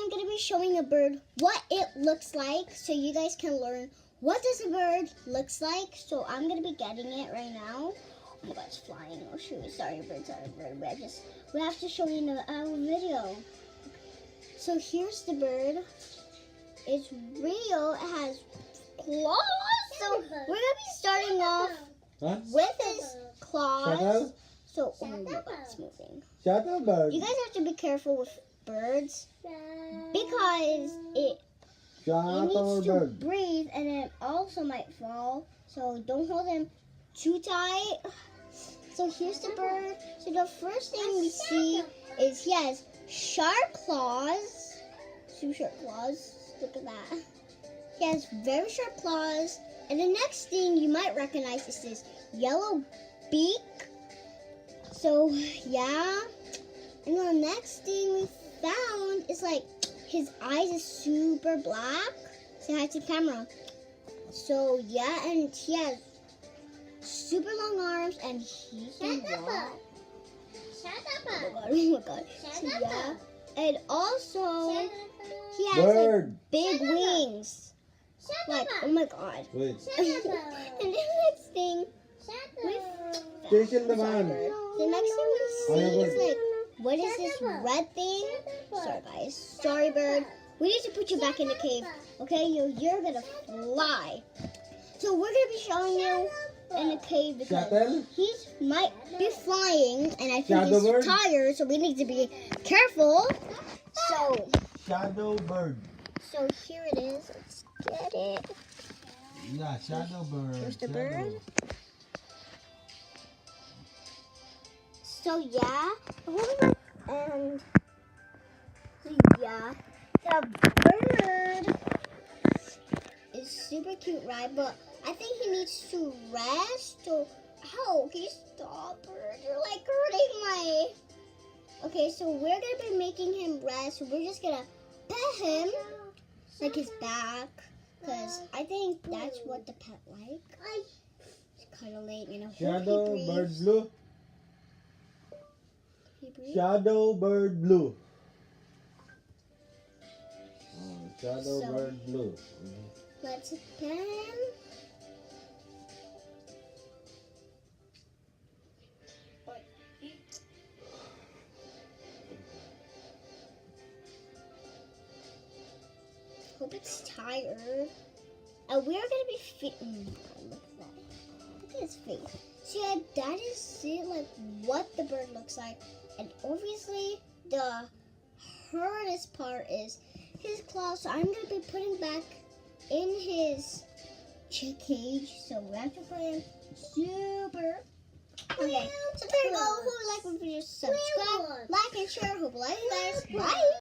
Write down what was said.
I'm going to be showing a bird what it looks like so you guys can learn what does a bird looks like. So I'm going to be getting it right now. Oh my god, it's flying. Oh shoot, sorry bird. We have to show you in a video. So here's the bird. It's real. It has claws. So we're going to be starting off with his claws. Shuttle? So, oh my god, it's moving. Shuttle bird. You guys have to be careful with birds because it Shuttle needs to bird. breathe and it also might fall. So don't hold him too tight. So here's the bird. So the first thing we see is he has sharp claws. Super sharp claws. Look at that. He has very sharp claws. And the next thing you might recognize is this yellow beak. So yeah. And the next thing we found is like his eyes is super black. Say hi to the camera. So yeah, and he has super long arms and he can walk. Oh my god. So yeah. And also he has like big wings. Like, oh my god. Wait. And the next thing Station the man. the next thing we see is like, what is this red thing? Sorry guys. Sorry bird. We need to put you back in the cave. Okay, you're gonna fly. So we're gonna be showing you in the cave because Shuttle? he might be flying and I think Shadow he's bird? tired, so we need to be careful. So Shadow bird. here it is. Let's get it. Yeah, shadow bird. Here's the Shadow. bird. So yeah, and yeah, the bird is super cute, right? But I think he needs to rest. So, how? Can you stop, bird? You're like hurting my. Okay, so we're gonna be making him rest. So we're just gonna pet him, like his back, because I think that's what the pet like. It's kind of late, you know. Shadow He bird breathes. blue. He breathes. Shadow bird blue. Oh, shadow So- bird blue. Let's pet him. Hope it's tired. And we're gonna be look at that. Look at his face. So yeah, that is it, like what the bird looks like. And obviously the hardest part is his claws. So I'm gonna be putting back in his cage. So we have to put him super. Okay, so there you go. Who like the video, subscribe, like, and share. Hope you like you guys. Bye.